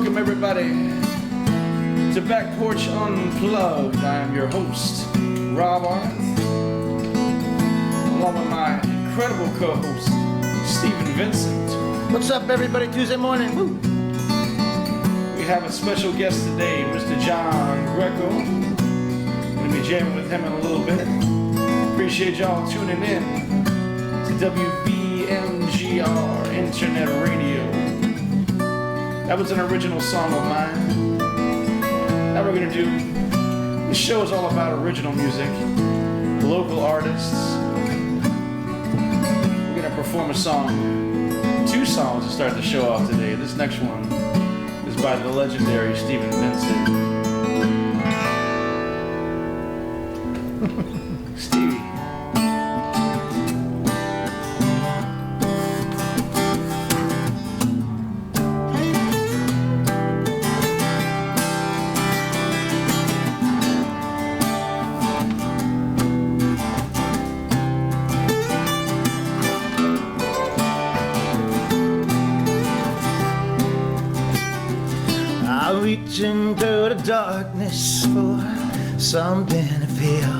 Welcome everybody to Back Porch Unplugged. I am your host, Rob Arenth, along with my incredible co-host, Stephen Vincent. What's up everybody, Tuesday morning? Woo. We have a special guest today, Mr. Jon Greco. Going to be jamming with him in a little bit. Appreciate y'all tuning in to WBMGR Internet Radio. That was an original song of mine. Now we're going to do, this show is all about original music, local artists. We're going to perform a song, two songs to start the show off today. This next one is by the legendary Stephen Vincent. Stevie. Reaching through the darkness for something to feel.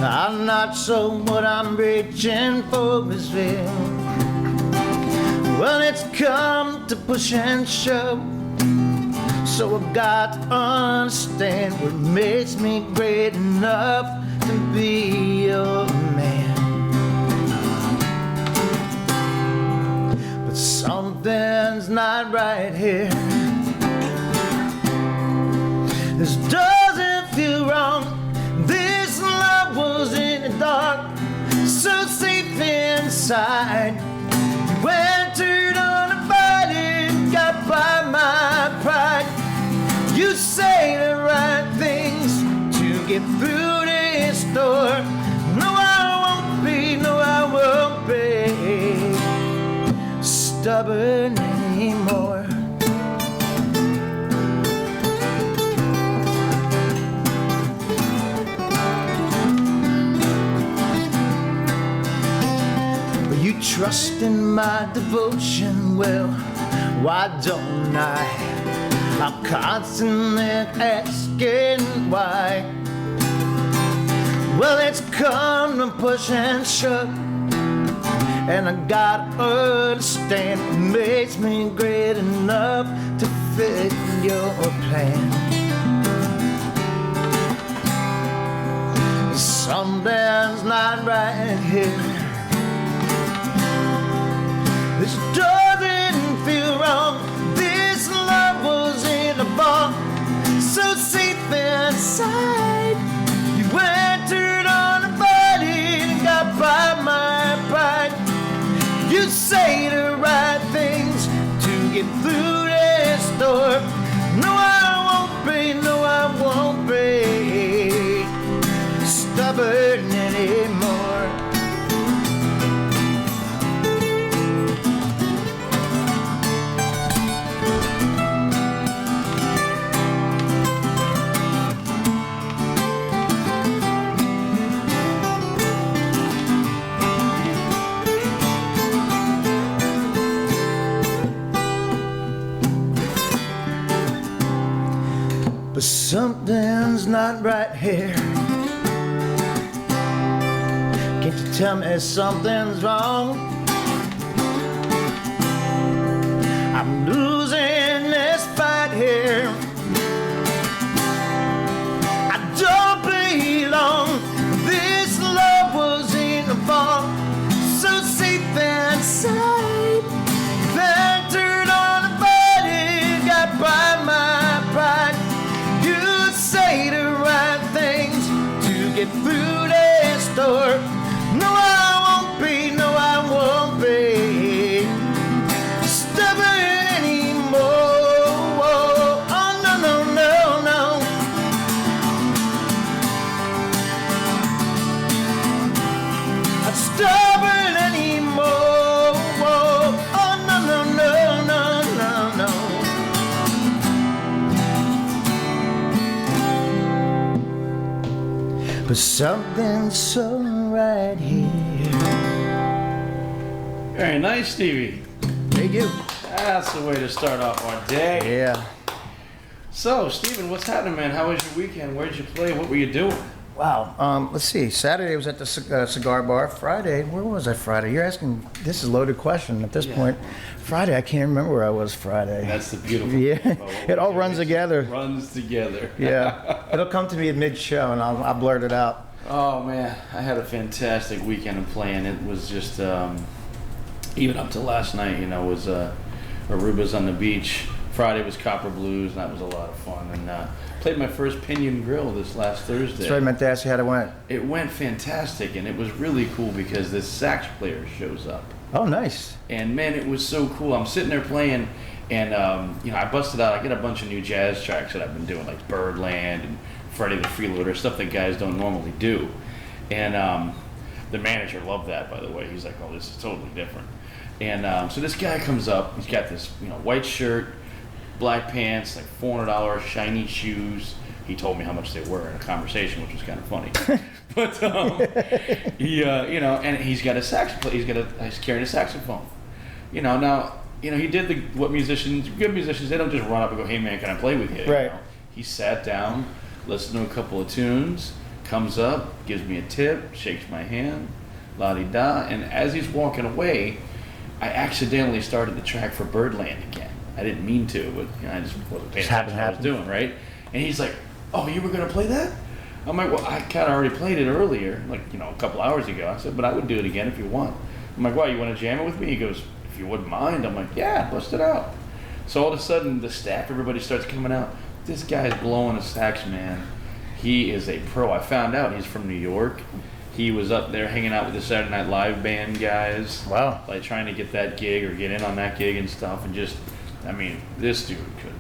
I'm not sure what I'm reaching for is real. Well, it's come to push and shove, so I've got to understand what makes me great enough to be your man. But something's not right here. This doesn't feel wrong. This love was in the dark, so safe inside. You entered on a body, got by my pride. You say the right things to get through this door. No, I won't be, no, I won't be stubborn anymore. Trust in my devotion, well, why don't I? I'm constantly asking why. Well, it's come to push and shove, and I gotta understand what makes me great enough to fit your plan. Something's not right here. This doesn't feel wrong. This love was in a bar, so safe inside. You entered on a body and got by my pride. You say the right things to get through this door. No, I won't be, no, I won't be stubborn anymore. But something's not right here. Can't you tell me something's wrong? I'm losing this fight here. I don't belong. This love was in a bar, so safe inside. Entered on a body, got by my pride. You say the right things to get through this door. No, I won't be, no, I won't be stubborn anymore. Oh, no, no, no, no. I'm stubborn anymore. Oh, no, no, no, no, no, no. But something's so right here. Very nice, Stevie. Thank you. I That's the way to start off our day. Yeah. So, Steven, what's happening, man? How was your weekend? Where'd you play? What were you doing? Wow. Let's see. Saturday I was at the cigar bar. Friday, where was I Friday? You're asking, this is a loaded question at this point. Friday, I can't remember where I was Friday. That's the beautiful Yeah. thing about what It all we do. runs together. Runs together. Yeah. It'll come to me at mid-show and I'll blurt it out. Oh, man. I had a fantastic weekend of playing. It was just, even up to last night, you know, was Aruba's on the beach. Friday was Copper Blues, and that was a lot of fun. And played my first Pinion Grill this last Thursday. That's what I meant to ask you how it went. It went fantastic, and it was really cool because this sax player shows up. Oh, nice. And man, it was so cool. I'm sitting there playing, and you know, I busted out. I get a bunch of new jazz tracks that I've been doing, like Birdland and Freddie the Freeloader, stuff that guys don't normally do. And the manager loved that, by the way. He's like, "Oh, this is totally different." And so this guy comes up. He's got this, you know, white shirt, black pants, like $400 shiny shoes. He told me how much they were in a conversation, which was kind of funny. But he, you know, and he's got a saxophone. He's carrying a saxophone. You know, now, you know, he did what good musicians, they don't just run up and go, "Hey man, can I play with you?" Right. You know? He sat down, listened to a couple of tunes, comes up, gives me a tip, shakes my hand, la-di-da, and as he's walking away, I accidentally started the track for Birdland again. I didn't mean to, but you know, I just wasn't paying attention to what I was doing, right? And he's like, "Oh, you were going to play that?" I'm like, "Well, I kind of already played it earlier, like, you know, a couple hours ago." I said, "But I would do it again if you want." I'm like, "Why, you want to jam it with me?" He goes, "If you wouldn't mind." I'm like, "Yeah, bust it out." So all of a sudden, the staff, everybody starts coming out. This guy's blowing a sax, man. He is a pro. I found out he's from New York. He was up there hanging out with the Saturday Night Live band guys. Wow. Like trying to get that gig or get in on that gig and stuff. And just, I mean, this dude could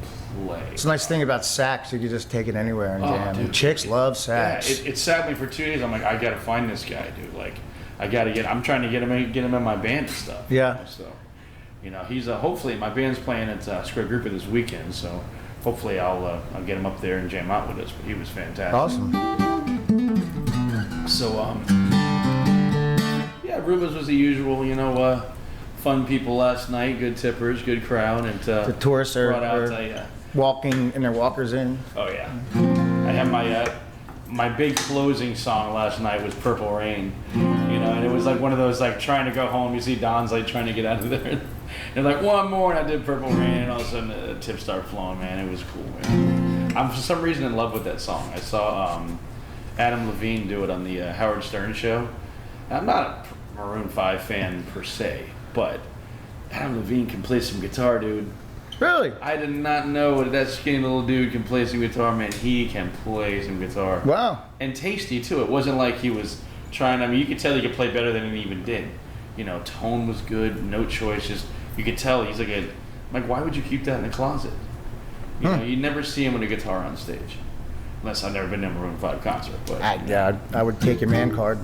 play. It's a nice thing about sax. You can just take it anywhere and jam. Dude. Chicks love sax. Yeah, it sat me for 2 days. I'm like, I gotta find this guy, dude. Like, I'm trying to get him in my band and stuff. Yeah. You know? So, you know, he's hopefully my band's playing at Square Grouper this weekend. So hopefully I'll get him up there and jam out with us. But he was fantastic. Awesome. So yeah, Rubens was the usual, you know, fun people last night, good tippers, good crowd, and The tourists are walking in their walkers in. Oh yeah, I had my big closing song last night was Purple Rain, you know, and it was like one of those like trying to go home. You see Don's like trying to get out of there, and like one more, and I did Purple Rain, and all of a sudden the tips start flowing. Man, it was cool, man. I'm for some reason in love with that song. I saw Adam Levine do it on the Howard Stern show. I'm not a Maroon 5 fan per se, but Adam Levine can play some guitar, dude. Really? I did not know that skinny little dude can play some guitar, man. He can play some guitar. Wow. And tasty, too. It wasn't like he was trying, I mean, you could tell he could play better than he even did. You know, tone was good, note choice, just, you could tell he's like, why would you keep that in the closet? You know, you never see him with a guitar on stage. Unless I've never been to a Maroon 5 concert. But I would take your man card.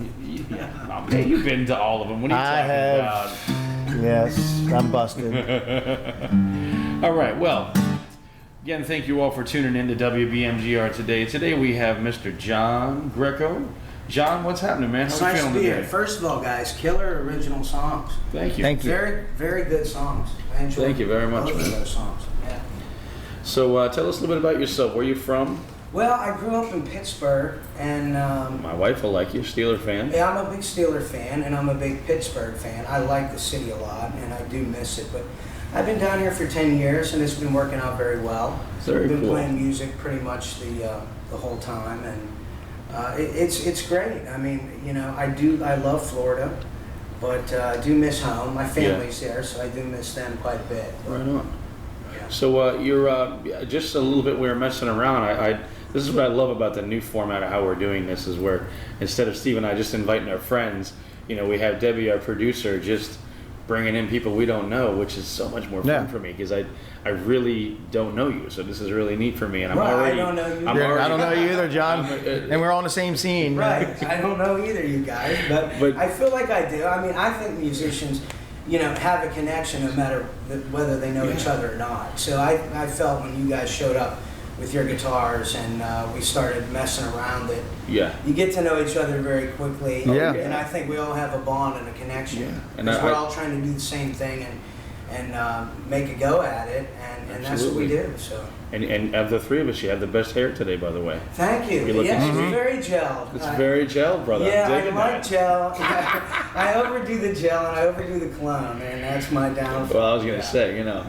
Yeah, oh, man, you've been to all of them. What are you talking about? Yes, I'm busted. All right, well, again, thank you all for tuning in to WBMGR today. Today we have Mr. Jon Greco. Jon, what's happening, man? How It's are you nice to feeling be today? here. First of all, guys, killer original songs. Thank you. Thank you. Very, very good songs. I enjoyed Thank you very much, both man. of those songs. Yeah. So tell us a little bit about yourself. Where are you from? Well, I grew up in Pittsburgh, and My wife will like you, Steeler fan. yeah, I'm a big Steeler fan, and I'm a big Pittsburgh fan. I like the city a lot, and I do miss it. But I've been down here for 10 years, and it's been working out very well. Very I've been cool. playing music pretty much the whole time, and it's great. I mean, you know, I love Florida, but I do miss home. My family's there, so I do miss them quite a bit. Right on. Yeah. So you're just a little bit. We were messing around. This is what I love about the new format of how we're doing this. Is where instead of Steve and I just inviting our friends, you know, we have Debbie, our producer, just bringing in people we don't know, which is so much more fun for me because I really don't know you. So this is really neat for me, and I'm Right, already. I don't know you. I don't know you either, Jon. And we're all on the same scene. Right. I don't know either, you guys, but I feel like I do. I mean, I think musicians, you know, have a connection no matter whether they know each other or not. So I felt when you guys showed up with your guitars and we started messing around that you get to know each other very quickly. Yeah. And I think we all have a bond and a connection. Yeah. And Because we're all trying to do the same thing make a go at it, and that's what we do. So. And of the three of us, you have the best hair today, by the way. Thank you. You're looking It's sweet. very gelled. It's very gelled, brother. Yeah, I'm I digging like that. gel. I overdo the gel and I overdo the cologne, and that's my downfall. Well, I was gonna say, you know.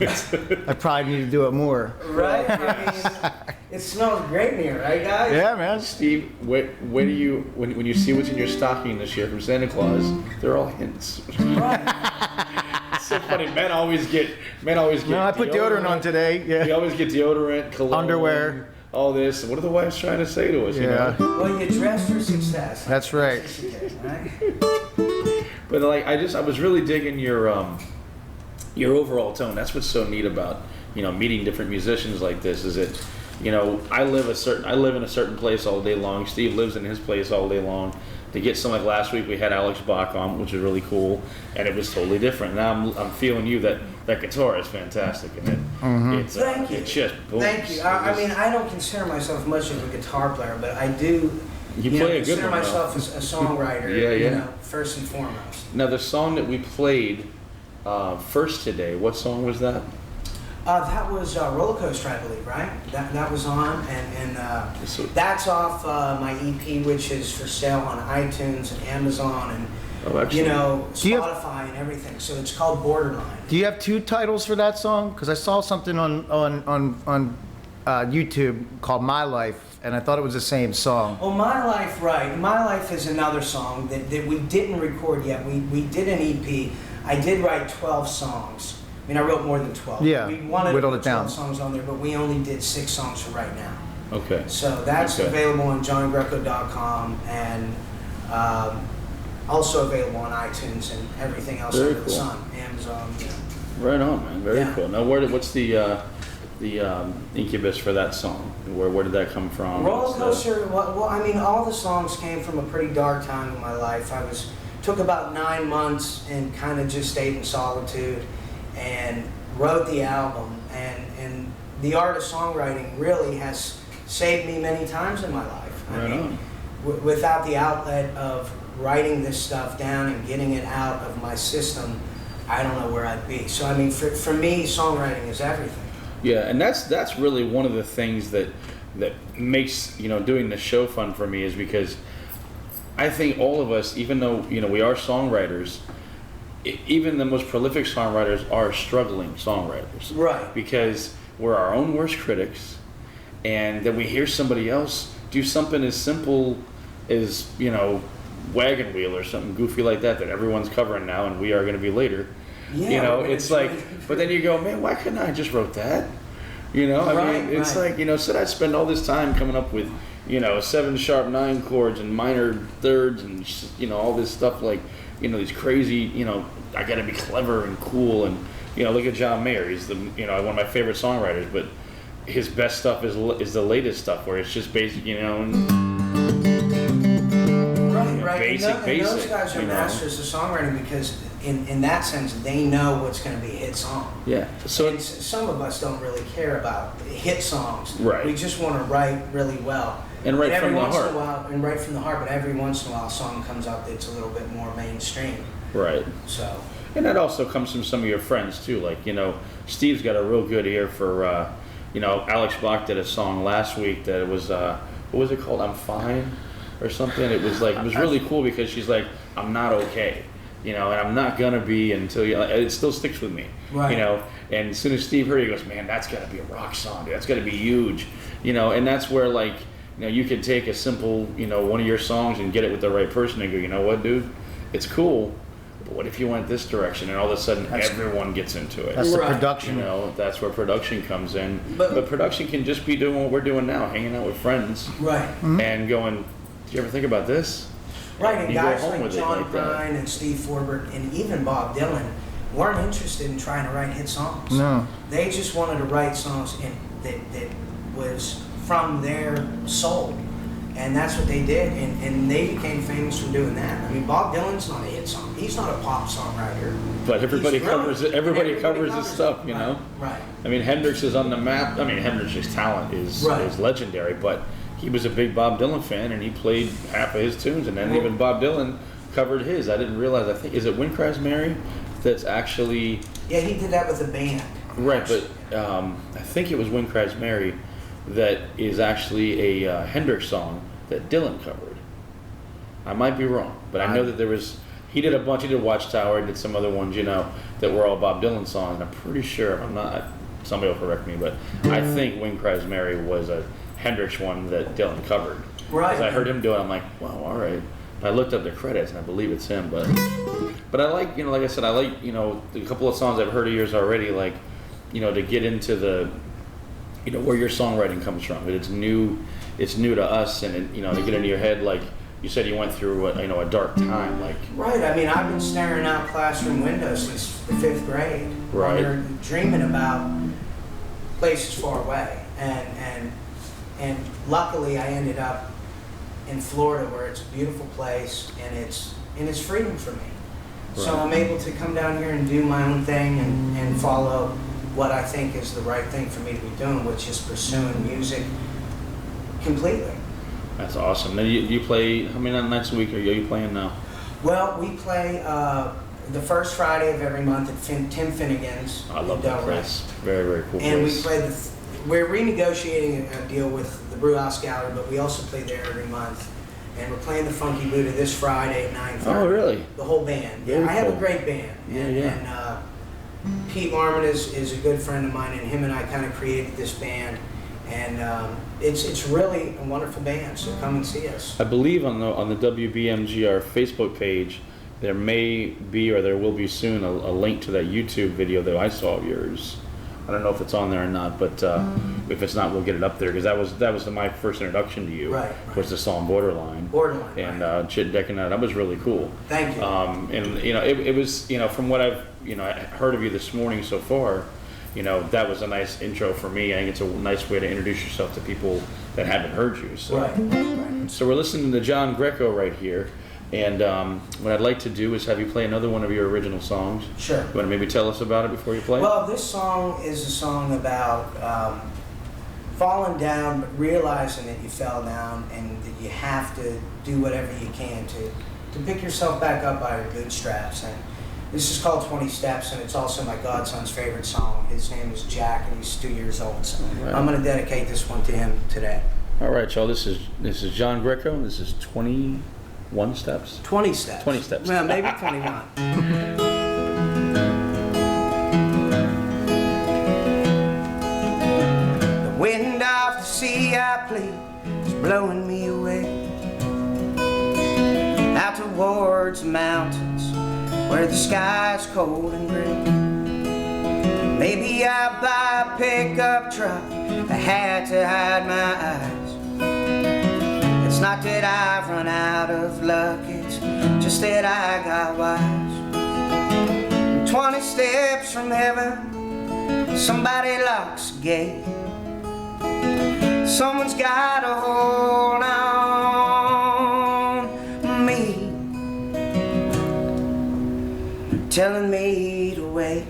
I probably need to do it more. Right? I mean, it smells great in here, right, guys? Yeah, man. Steve, where do you when you see what's in your stocking this year from Santa Claus? They're all hints. Right. It's so funny. Men always get. No, I put deodorant on today. You Yeah. always get deodorant, cologne, Underwear. all this. What are the wives trying to say to us? Yeah. You know? Well, you dress for success. That's right. Right? But like, I was really digging your overall tone. That's what's so neat about meeting different musicians like this. Is it, I live in a certain place all day long. Steve lives in his place all day long. To get something like last week, we had Alex Bach on, which was really cool, and it was totally different. Now I'm feeling you that guitar is fantastic, and it's Thank you. It's just boom. Thank you. I mean, I don't consider myself much of a guitar player, but I do. You play a good consider one, myself as a songwriter. Yeah. First and foremost. Now the song that we played first today, what song was that? That was Roller Coaster, I believe, right? That was on, and So- that's off my EP, which is for sale on iTunes and Amazon and Oh, excellent. Do you have- Spotify and everything. So it's called Borderline. Do you have two titles for that song? Because I saw something on YouTube called My Life, and I thought it was the same song. Oh, My Life, right. My Life is another song that we didn't record yet. We did an EP. I did write 12 songs. I mean, I wrote more than 12. Yeah, We wanted to whittled put it down. 12 songs on there, but we only did 6 songs for right now. Okay. So that's Okay. available on JonGreco.com and also available on iTunes and everything else Very under the cool. sun. Amazon, Right on, man. Very Yeah. cool. Now, what's the incubus for that song? Where did that come from? Roller What's the- Coaster, well, I mean, all the songs came from a pretty dark time in my life. Took about 9 months and kind of just stayed in solitude and wrote the album. And the art of songwriting really has saved me many times in my life. I Right mean, on. without the outlet of writing this stuff down and getting it out of my system, I don't know where I'd be. So, I mean, for me, songwriting is everything. Yeah, and that's really one of the things that makes doing the show fun for me, is because I think all of us, even though we are songwriters, even the most prolific songwriters are struggling songwriters. Right. Because we're our own worst critics, and then we hear somebody else do something as simple as Wagon Wheel or something goofy like that everyone's covering now, and we are going to be later. Yeah, It's like, but then you go, man, why couldn't I just wrote that? I Right, mean, it's right. like, should I spend all this time coming up with 7 sharp 9 chords and minor thirds and all this stuff, like these crazy, I got to be clever and cool, and look at John Mayer. He's one of my favorite songwriters, but his best stuff is the latest stuff, where it's just basic, Right. basic, And those basic, guys are masters of songwriting because, in that sense, they know what's going to be a hit song. Yeah. So And some of us don't really care about hit songs. Right. We just want to write really well. And write every from the once heart. In a while, and write from the heart, but every once in a while, a song comes out that's a little bit more mainstream. right. So. And that also comes from some of your friends too. Like, Steve's got a real good ear for, Alex Bach did a song last week that was, what was it called? I'm Fine or something. It was really cool because she's like, I'm not okay, and I'm not gonna be until it still sticks with me, Right. And as soon as Steve heard it, he goes, man, that's gotta be a rock song, dude. That's gotta be huge, and that's where you could take a simple, one of your songs and get it with the right person and go, you know what, dude, it's cool. But what if you went this direction, and all of a sudden everyone gets into it? That's the Right. production. That's where production comes in. But- But production can just be doing what we're doing now, hanging out with friends Right. and going, "Do you ever think about this?" Right, and you go guys home like with it John like that. Prine and Steve Forbert and even Bob Dylan weren't interested in trying to write hit songs. No. They just wanted to write songs that was from their soul. And that's what they did, and they became famous for doing that. I mean, Bob Dylan's not a hit song. He's not a pop songwriter. But everybody He's brilliant. covers it. Everybody covers his stuff, you know. Right. I mean, Hendrix is on the map. I mean, Hendrix's talent is Right. legendary, but he was a big Bob Dylan fan, and he played half of his tunes, and then Well- even Bob Dylan covered his. I didn't realize. I think is it "Wind Cries Mary" that's actually... Yeah, he did that with a band. Right, but I think it was Wind Cries Mary that is actually a Hendrix song that Dylan covered. I might be wrong, but I know that there was... He did a bunch. He did Watchtower, did some other ones, you know, that were all Bob Dylan songs. I'm pretty sure, I'm not, somebody will correct me, but I think Wind Cries Mary was a Hendrix one that Dylan covered. Right. Because I heard him do it, I'm like, wow, all right. And I looked up the credits, and I believe it's him. But I like, you know, like I said, I like, you know, a couple of songs I've heard of yours already, like, you know, to get into the, you know, where your songwriting comes from. It's new to us, and it, you know, to get into your head, like. You said you went through a dark time, like. Right. I mean, I've been staring out classroom windows since the 5th grade. Right. You're dreaming about places far away, and luckily I ended up in Florida, where it's a beautiful place and it's freedom for me. Right. So I'm able to come down here and do my own thing and follow what I think is the right thing for me to be doing, which is pursuing music completely. That's awesome. Then you play, how many nights a week are you playing now? Well, we play the first Friday of every month at Tim Finnegan's. I love that place. Very, very cool and place. And we're renegotiating a deal with the Brewhouse Gallery, but we also play there every month. And we're playing the Funky Buddha this Friday at 9:30. Oh, really? The whole band. Very I have cool. a great band. And Pete Larman is a good friend of mine, and him and I kind of created this band. And it's really a wonderful band, so come and see us. I believe on the WBMGR Facebook page, there may be, or there will be soon, a link to that YouTube video that I saw of yours. I don't know if it's on there or not, but if it's not, we'll get it up there, because that was my first introduction to you. Right. Was the song Borderline. Borderline. And Chit decking that was really cool. Thank you. And you know, it was, you know, from what I've heard of you this morning so far, you know, that was a nice intro for me. I think it's a nice way to introduce yourself to people that haven't heard you. So. Right. So we're listening to Jon Greco right here, and what I'd like to do is have you play another one of your original songs. Sure. You want to maybe tell us about it before you play? Well, this song is a song about falling down, but realizing that you fell down and that you have to do whatever you can to pick yourself back up by your bootstraps. And this is called 20 Steps, and it's also my godson's favorite song. His name is Jack, and he's 2 years old. So right. I'm going to dedicate this one to him today. All right, y'all. This is Jon Greco, and this is 21 Steps. 20 Steps. 20 Steps. Well, maybe 21. The wind off the sea I plead is blowing me away, out towards the mountains where the sky's cold and gray. Maybe I'll buy a pickup truck, a hat to hide my eyes. It's not that I've run out of luck, it's just that I got wise. 20 steps from heaven, somebody locks a gate. Someone's got a hold on me, telling me to wait.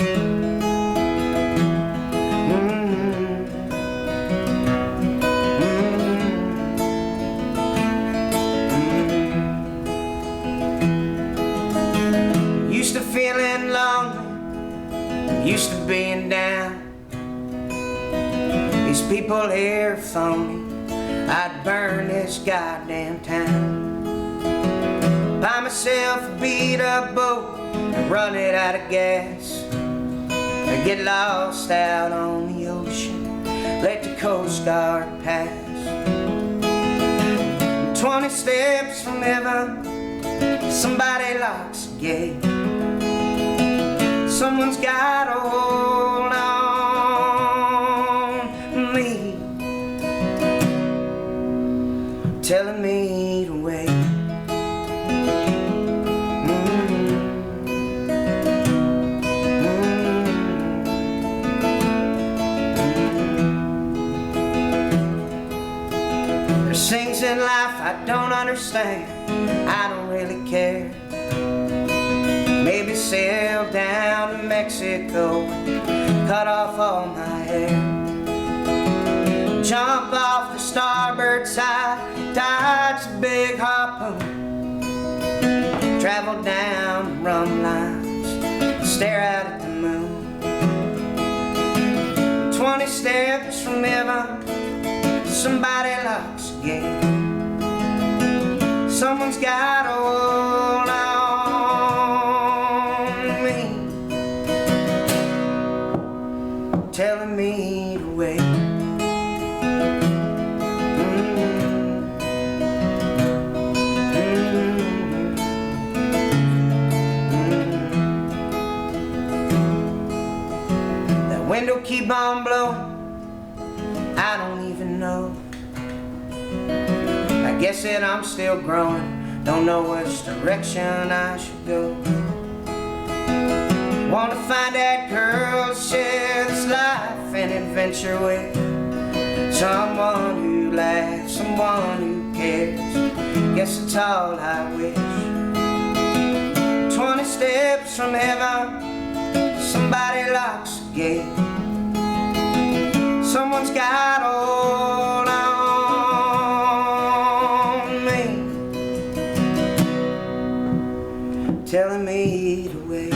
Used to feeling lonely, used to being down. These people here phony, I'd burn this goddamn town. Buy myself a beat up boat and run it out of gas, or get lost out on the ocean, let the Coast Guard pass. 20 steps from heaven, somebody locks a gate. Someone's got a hold on me, telling me to wait. There's things in life I don't understand, I don't really care. Maybe sail down to Mexico, cut off all my hair, jump off the starboard side, dodge a big harpoon, travel down rum lines, stare out at the moon. 20 steps from heaven, somebody locks a gate. Someone's got a hold on me, telling me to wait. That window keep on blowing, I don't even know. I guess that I'm still growing, don't know which direction I should go. Want to find that girl, share this life and adventure with. Someone who laughs, someone who cares. Guess it's all I wish. 20 steps from heaven, somebody locks a gate. Someone's got a hold on me, telling me to wait.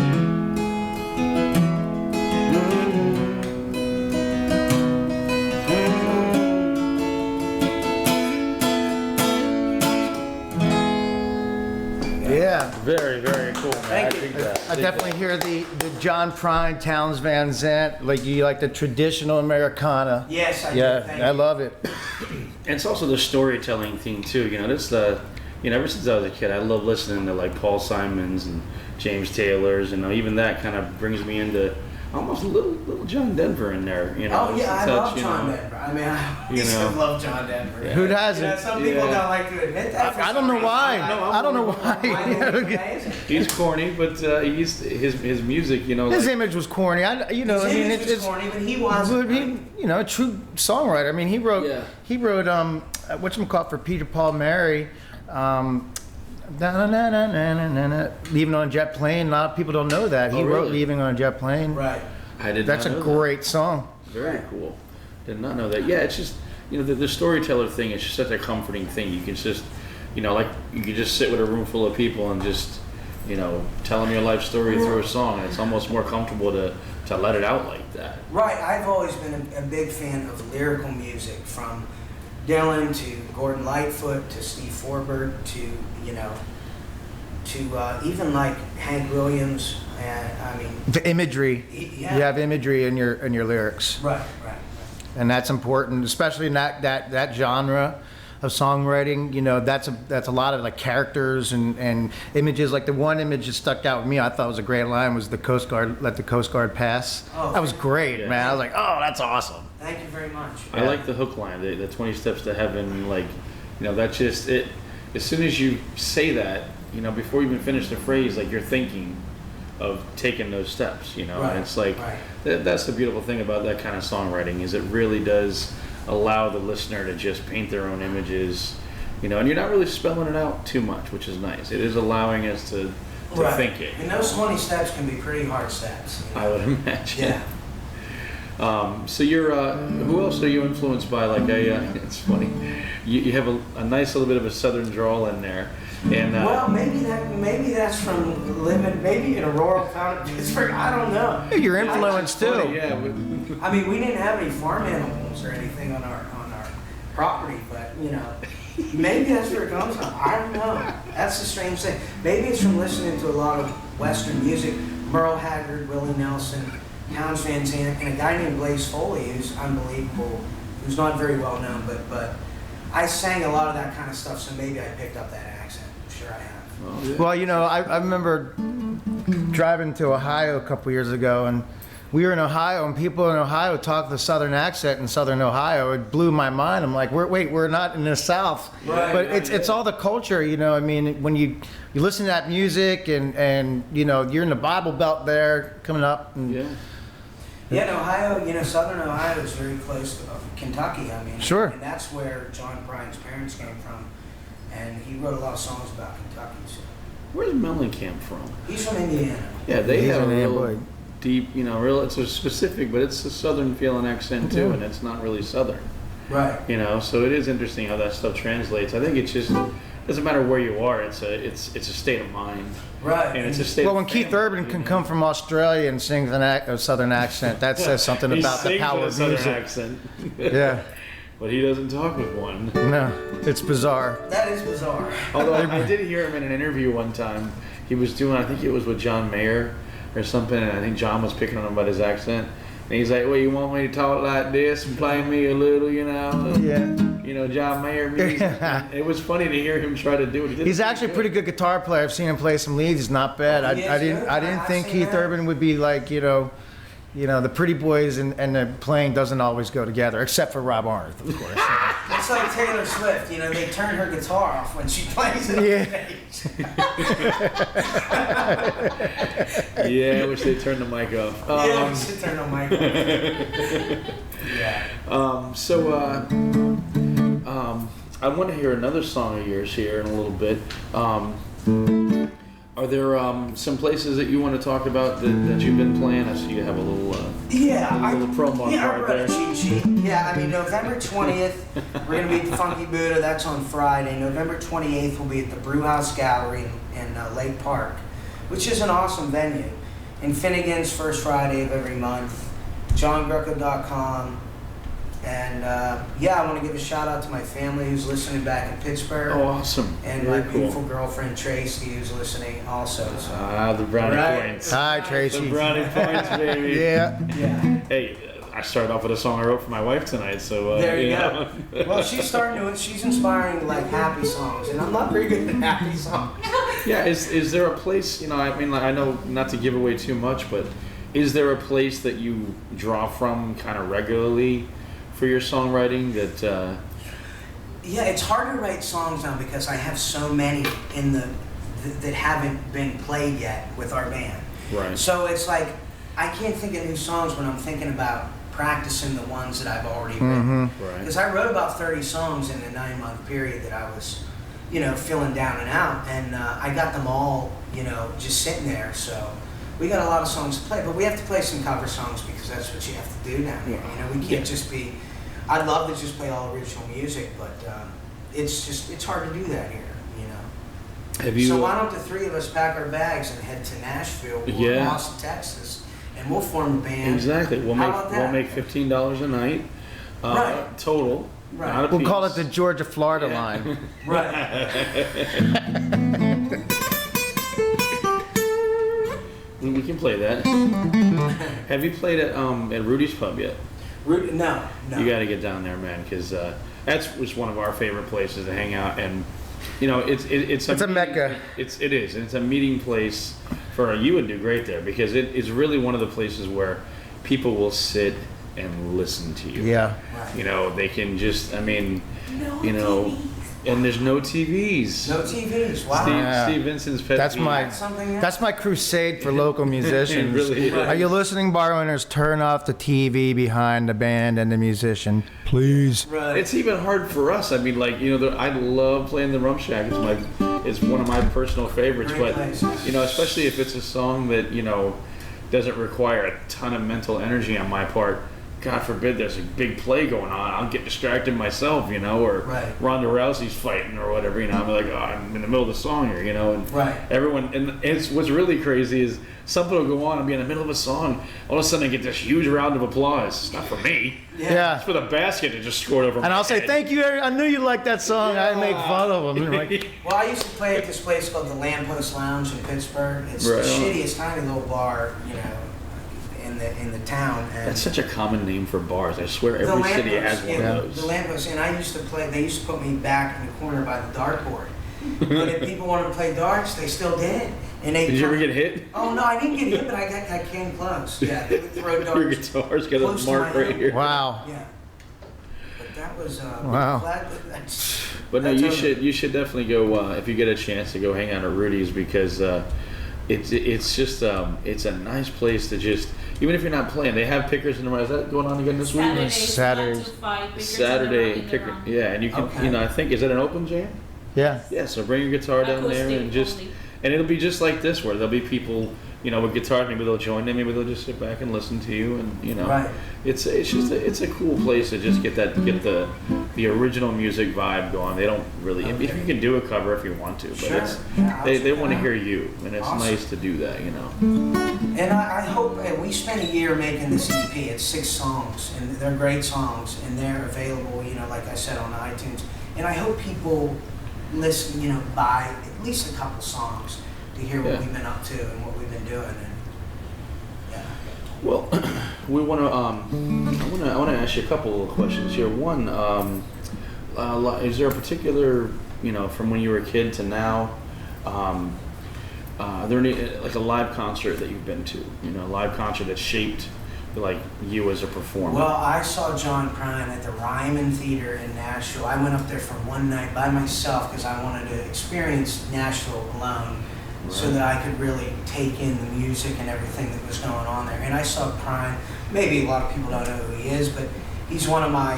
Yeah. Very, very cool, man. Thank you. dig that. I definitely hear the John Prine, Townes Van Zandt, like you like the traditional Americana. Yes, I do. Yeah, Thank I you. love it. And it's also the storytelling thing too. You know, this ever since I was a kid, I love listening to like Paul Simons and James Taylor's. You know, even that kind of brings me into almost a little John Denver in there. You know, Oh yeah, I touch, love you John know. Denver. I mean, I used know. to love John Denver. Yeah. Who You know, doesn't? some people Yeah. don't like to admit that. I don't know why. I don't know I think it's why. amazing. He's corny, but his music, you know. His like- image was corny. His image was corny, but he was. But he, you know, a true songwriter. I mean, he wrote Yeah. whatchamacallit for Peter Paul Mary, Leaving on a Jet Plane. A lot of people don't know that. He Oh, wrote really? Leaving on a Jet Plane. Right. I did That's a not know that. great song. Very cool. Did not know that. Yeah, it's just, you know, the storyteller thing is just such a comforting thing. You can just, you know, like you could just sit with a room full of people and just, you know, tell them your life story through a song. And it's almost more comfortable to let it out like that. Right. I've always been a big fan of lyrical music, from Dylan to Gordon Lightfoot to Steve Forbert to, you know, to even like Hank Williams. And I mean, The imagery. yeah. You have imagery in your lyrics, Right. and that's important, especially in that genre of songwriting. You know, that's a lot of like characters and images. Like the one image that stuck out with me, I thought was a great line, was the Coast Guard, let the Coast Guard pass. Oh, that was great, yeah. man. I was like, oh, that's awesome. Thank you very much. I like the hook line, the 20 steps to heaven. Like, you know, that's just it. As soon as you say that, you know, before you even finish the phrase, like you're thinking of taking those steps, you know. Right, And it's like right. that's the beautiful thing about that kind of songwriting, is it really does allow the listener to just paint their own images, you know, and you're not really spelling it out too much, which is nice. It is allowing us to Right. think it. And those 20 steps can be pretty hard steps. You know? I would imagine. Yeah. So you're, who else are you influenced by? Like it's funny, you have a nice little bit of a southern drawl in there, and Well, maybe that's from living maybe in a rural town of Pittsburgh. I don't know. Your influence too. funny, yeah. I mean, we didn't have any farm animals or anything on our property, but you know, maybe that's where it comes from. I don't know. That's the strange thing. Maybe it's from listening to a lot of Western music, Merle Haggard, Willie Nelson, Townes Van Zandt, and a guy named Blaze Foley, who's unbelievable, who's not very well known, but I sang a lot of that kind of stuff, so maybe I picked up that accent. I'm sure I have. Well, you know, I remember driving to Ohio a couple years ago, and we were in Ohio, and people in Ohio talk the Southern accent in Southern Ohio. It blew my mind. I'm like, we're not in the South, Right, but right, it's all the culture, you know. I mean, when you listen to that music, and you know, you're in the Bible Belt there coming up, and Yeah. Yeah, and Ohio, you know, Southern Ohio is very close to Kentucky. I mean, Sure. And that's where John Prine's parents came from, and he wrote a lot of songs about Kentucky. So Where's Mellencamp from? he's from Indiana. Yeah, they He's have a an real boy. deep, you know, real. It's a specific, but it's a southern feeling accent too, Mhm. and it's not really southern. Right. You know, so it is interesting how that stuff translates. I think it's just, doesn't matter where you are. It's a state of mind. Right. And it's a state. Well, of when Keith family, Urban can come from Australia and sing with a southern accent, that says something He about the sings power with a of southern music. accent. Yeah. But he doesn't talk with one. No, it's bizarre. That is bizarre. Although I did hear him in an interview one time. He was doing, I think it was with John Mayer or something, and I think John was picking on him about his accent. And he's like, well, you want me to talk like this and play me a little, John Mayer music? And it was funny to hear him try to do it. He's actually a pretty good guitar player. I've seen him play some leads. He's not bad. I didn't think Keith Urban would be like, the pretty boys and the playing doesn't always go together, except for Rob Arenth, of course. It's like Taylor Swift, they turn her guitar off when she plays it on stage. Yeah, I wish they turned the mic off. Yeah, we should turn the mic off. I want to hear another song of yours here in a little bit. Are there some places that you want to talk about that you've been playing? I see you have a little promo I card wrote there. a cheat sheet. Yeah, November 20th, we're going to be at the Funky Buddha. That's on Friday. November 28th, we'll be at the Brewhouse Gallery in Lake Park, which is an awesome venue. And Finnegan's first Friday of every month. JonGreco.com. And I want to give a shout out to my family who's listening back in Pittsburgh. Oh, awesome. And Very my beautiful cool. girlfriend Tracy who's listening also. So. The brownie points. Hi, Tracy. The brownie points, baby. Yeah. Hey, I started off with a song I wrote for my wife tonight, so there you go. Well, she's starting to. She's inspiring like happy songs, and I'm not very good at happy songs. Yeah, is there a place? I know not to give away too much, but is there a place that you draw from kind of regularly for your songwriting that? Yeah, it's hard to write songs now because I have so many that haven't been played yet with our band. Right. So it's like I can't think of new songs when I'm thinking about practicing the ones that I've already written. Right. Because I wrote about 30 songs in a 9-month period that I was, feeling down and out, and I got them all, just sitting there. So we got a lot of songs to play, but we have to play some cover songs because that's what you have to do down here. We can't just be. I'd love to just play all original music, but it's hard to do that here. So why don't the three of us pack our bags and head to Nashville or Austin, Texas, and we'll form a band. Exactly. We'll make $15 a night total. Right. We'll call it the Georgia-Florida line. Right. We can play that. Have you played at Rudy's Pub yet? No. You got to get down there, man, because that's was one of our favorite places to hang out, and it's a mecca. It is, and it's a meeting place for you. Would do great there because it is really one of the places where people will sit and listen to you. Yeah. Right. They can just. TVs. And there's no TVs. No TVs. Wow. Steve Vincent's pet That's peeve. that's my crusade for local musicians. It really is. Are you listening, bar owners? Turn off the TV behind the band and the musician, please. Right. It's even hard for us. I love playing the Rum Shack. It's one of my personal favorites. Great But places. especially if it's a song that doesn't require a ton of mental energy on my part. God forbid there's a big play going on. I'll get distracted myself, or Right. Ronda Rousey's fighting or whatever. I'm like, I'm in the middle of the song here, and Right. everyone. And what's really crazy is something will go on and be in the middle of a song. All of a sudden, I get this huge round of applause. It's not for me. Yeah. It's for the basket that just scored over. And my I'll say, head. thank you. I knew you liked that song. I make fun of them. Like, Well, I used to play at this place called the Lamppost Lounge in Pittsburgh. It's Right the on. shittiest tiny little bar, in the town. And That's such a common name for bars. I swear every city has one of those. The Lamppost, and I used to play. They used to put me back in the corner by the dartboard. But if people wanted to play darts, they still did. And they Did you ever get hit? Oh no, I didn't get hit, but I came close. Yeah, they would throw darts. Your guitar's got close a to mark my right head. here. wow. Yeah. But that was Wow. glad that's. But no, that's over. you should definitely go if you get a chance to go hang out at Rudy's because it's just it's a nice place to just even if you're not playing. They have pickers in the is that going on again this week? Saturdays. Saturday picker, yeah, and you can Okay. I think is that an open jam? Yeah. Yeah, so bring your guitar down there and just And it'll be just like this, where there'll be people, you know, with guitars. Maybe they'll join in. Maybe they'll just sit back and listen to you. And you know, Right. it's a cool place to just get the original music vibe going. They don't really. Okay. If you can do a cover if you want to, but Sure. it's Yeah, I'll they check want to it hear out. you, and it's Awesome. nice to do that. You know. And I hope we spent a year making this EP. It's 6 songs, and they're great songs, and they're available, you know, like I said, on iTunes. And I hope people listen, you know, buy at least a couple songs to hear what Yeah. we've been up to and what we've been doing. And yeah. Well, we want to. I want to ask you a couple of questions here. One, is there a particular, you know, from when you were a kid to now, are there any like a live concert that you've been to? You know, a live concert that shaped like you as a performer. Well, I saw John Prine at the Ryman Theater in Nashville. I went up there for one night by myself because I wanted to experience Nashville alone, so that I could really take in the music and everything that was going on there. And I saw Prine. Maybe a lot of people don't know who he is, but he's one of my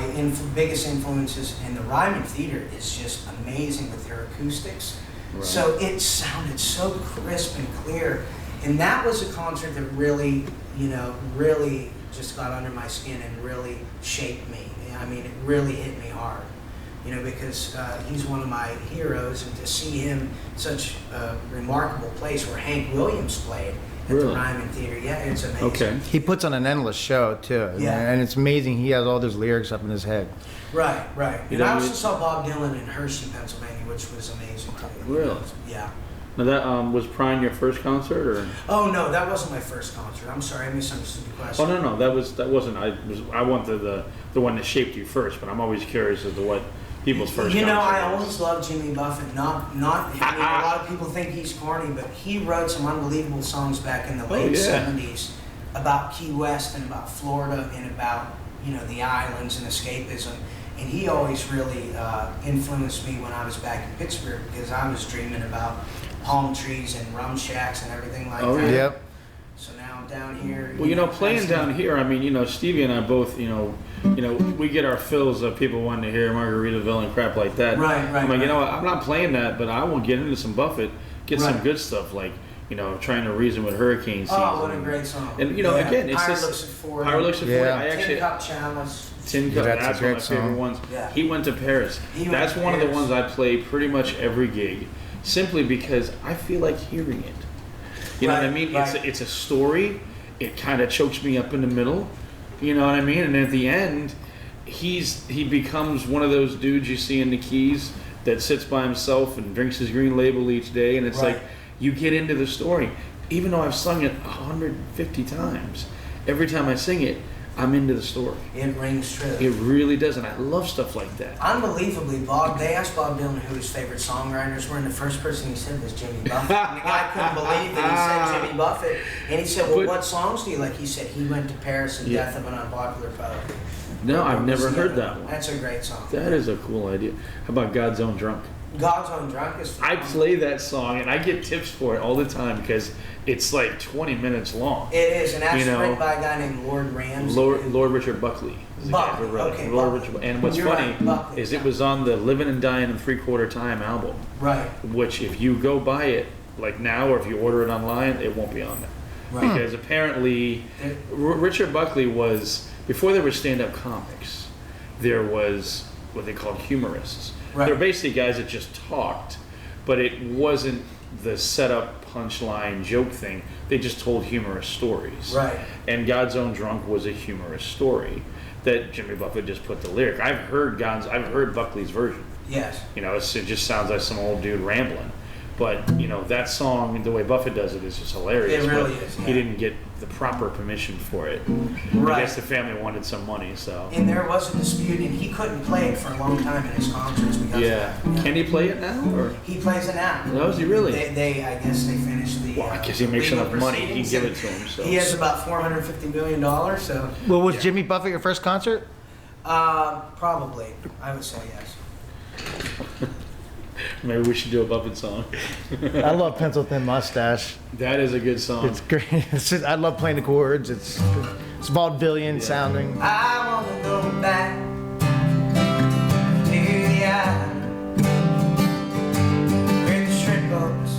biggest influences. And the Ryman Theater is just amazing with their acoustics. Right. So it sounded so crisp and clear. And that was a concert that really, you know, really just got under my skin and really shaped me. I mean, it really hit me hard, you know, because he's one of my heroes, and to see him such a remarkable place where Hank Williams played at Really? the Ryman Theater. Yeah, it's amazing. Okay. He puts on an endless show too, Yeah. and it's amazing. He has all those lyrics up in his head. Right, right. You And know, I also you- saw Bob Dylan in Hershey, Pennsylvania, which was amazing too. Really? Yeah. Now that was Prine your first concert, or? Oh no, that wasn't my first concert. I'm sorry, I misunderstood the question. Oh no, that wasn't. I wanted the one that shaped you first, but I'm always curious as to what people's first. You know, concert I was. always loved Jimmy Buffett. Not. I mean, a lot of people think he's corny, but he wrote some unbelievable songs back in the late yeah. '70s about Key West and about Florida and about, you know, the islands and escapism. And he always really influenced me when I was back in Pittsburgh, because I was dreaming about palm trees and rum shacks and everything like Oh, that. yeah. Yep. So now I'm down here. Well, you know, playing down here, I mean, you know, Stevie and I both, you know, we get our fills of people wanting to hear Margaritaville and crap like that. Right, right, I'm like, you right. know what, I'm not playing that, but I will get into some Buffett, get some Right. good stuff, like, you know, Trying to Reason with Hurricane Season. Oh, what a great song. And, you know, Yeah. again, it's Pirate just... Looks at 40. Pirate Looks at 40. Yeah. I Tin actually... Cup Challenge. Tin Cup, That's a that's one of great my favorite song. ones. Yeah. He went to Paris. He went That's to one of the Paris. ones I play pretty much every gig, simply because I feel like hearing it. You know what I Right, mean? right. It's a story. It kind of chokes me up in the middle. You know what I mean? And at the end, he becomes one of those dudes you see in the Keys that sits by himself and drinks his Green Label each day, and it's Right. like you get into the story. Even though I've sung it 150 times, every time I sing it, I'm into the story. It rings true. It really does, and I love stuff like that. Unbelievably, they asked Bob Dylan who his favorite songwriters were, and the first person he said was Jimmy Buffett. And the guy couldn't believe that he said Jimmy Buffett. And he said, well, But- what songs do you like? He said he went to Paris and Yeah. Death of an Unpopular Poet. No, I've never Was the heard other that one. one. That's a great song. That is a cool idea. How about God's Own Drunk? God's Own Drunk is I play that song, and I get tips for it all the time because it's like 20 minutes long. It is, and that's You know, written by a guy named Lord Ramsey. Lord Richard Buckley is the guy who Buckley, wrote okay, it. Lord Buckley. Richard, and what's You're funny right, Buckley, is yeah. it was on the Living and Dying in 3/4 Time album, Right, which if you go buy it like now or if you order it online, it won't be on there. right. Because apparently Richard Buckley was, before there were stand-up comics, there was what they called humorists. Right. They're basically guys that just talked, but it wasn't the setup, punchline, joke thing. They just told humorous stories. Right. And God's Own Drunk was a humorous story that Jimmy Buffett just put the lyric. I've heard Buckley's version. Yes. You know, it just sounds like some old dude rambling. But, you know, that song, the way Buffett does it is just hilarious. It really but is, He yeah. didn't get the proper permission for it. I Right. guess the family wanted some money, so. And there was a dispute, and he couldn't play it for a long time in his concerts because Yeah. of that. Can he play it now? Or? He plays it now. No, is he really? I guess they finished the. Well, I guess he makes legal enough money, he can proceedings, give and it to him, so. He has about $450 million, so Well, was Jimmy Buffett your first concert? probably I would say yes. Maybe we should do a Buffett song. I love Pencil Thin Mustache. That is a good song. It's great. It's just, I love playing the chords. It's vaudevillian sounding. I wanna go back to the island where the shrimp boats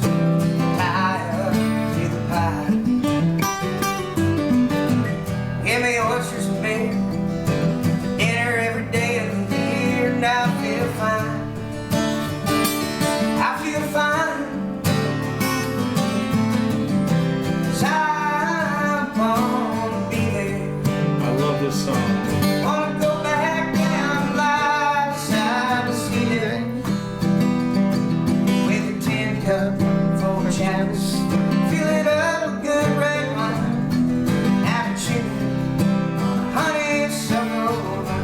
cup for a chance. Fill it up with good red wine. Have a chicken, honey, summer over.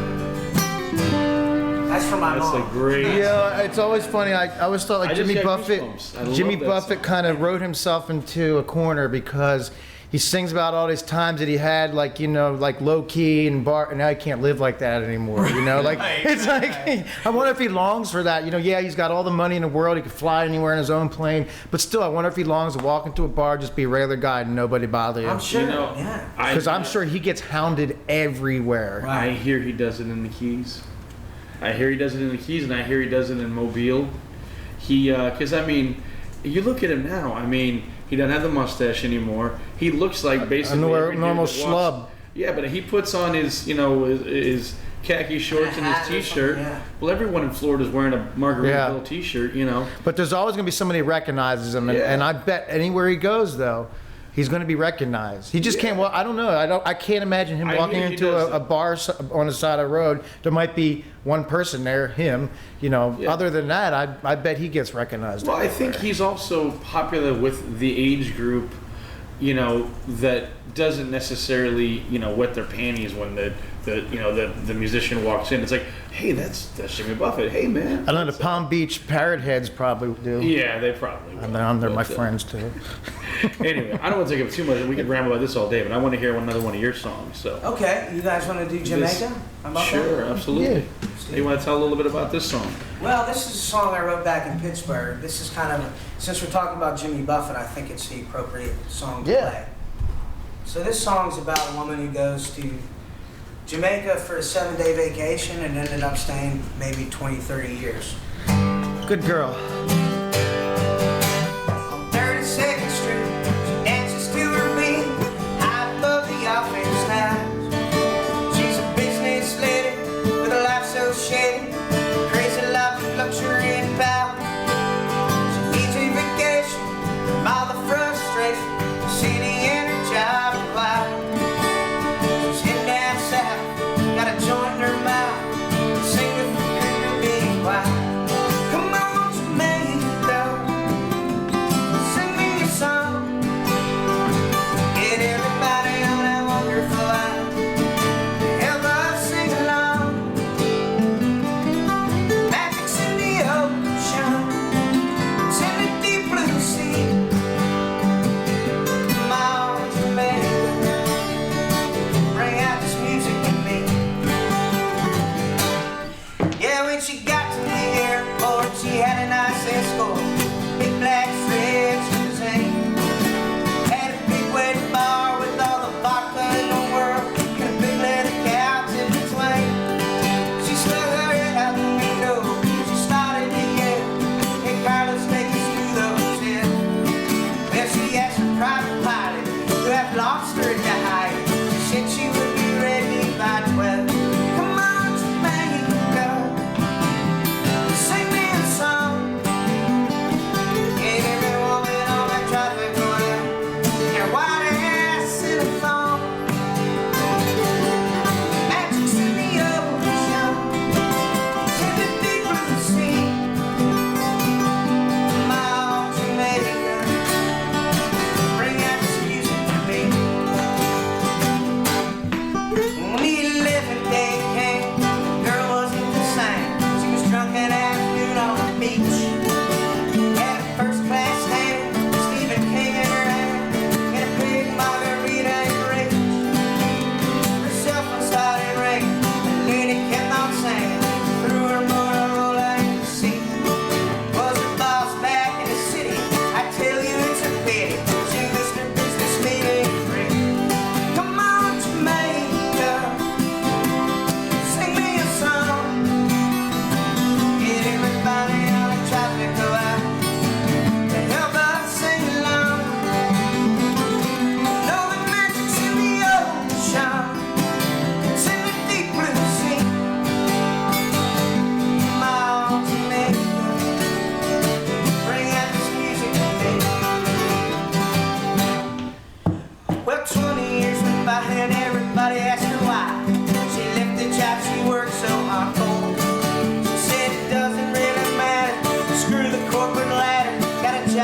That's for my mom. That's a great. Yeah, it's always funny. I always thought like I just Jimmy got Buffett. goosebumps. I love Jimmy that Buffett song. kind of wrote himself into a corner because he sings about all these times that he had, like, you know, like low key and bar, and now he can't live like that anymore. You know, like it's like I wonder if he longs for that. You know, yeah, he's got all the money in the world. He could fly anywhere in his own plane, but still, I wonder if he longs to walk into a bar, just be a regular guy, and nobody bother him. I'm sure. You know, Yeah. Because I'm sure he gets hounded everywhere. I hear he does it in the Keys. I hear he does it in the Keys, and I hear he does it in Mobile. Because I mean, you look at him now. I mean, he doesn't have the mustache anymore. He looks like basically every dude normal that walks- schlub. Yeah, but he puts on his, you know, his khaki shorts and his T-shirt. Yeah. Well, everyone in Florida is wearing a Margaritaville Yeah. T-shirt, you know. But there's always going to be somebody who recognizes him, and, Yeah. and I bet anywhere he goes, though, he's going to be recognized. He just can't. Well, I don't know. I can't imagine him I walking hear he into does a bar on the side of the road. There might be one person there, him. You know. Yeah. Other than that, I bet he gets recognized. Well, I think he's also popular with the age group, you know, that doesn't necessarily, you know, wet their panties when the musician walks in. It's like, hey, that's Jimmy Buffett. Hey, man. I know the Palm Beach parrot heads probably do. Yeah, they probably will. And they're my But, friends too. Anyway, I don't want to take up too much. We could ramble about this all day, but I want to hear another one of your songs. So Okay, you guys want to do Jamaica? How about sure, that? absolutely. You want to tell a little bit about this song? Well, this is a song I wrote back in Pittsburgh. This is kind of, since we're talking about Jimmy Buffett, I think it's the appropriate song to play. So this song's about a woman who goes to Jamaica for a 7-day vacation and ended up staying maybe 20, 30 years. Good girl. On 32nd Street, she dances to her beat, high above the office now. She's a business lady with a life so shady, crazy life of luxury and power. She needs a vacation from all the frustration, the city and her job and life. She's heading down south, got a joint in her mouth, sing with the crew to be quiet. Come on, Jamaica.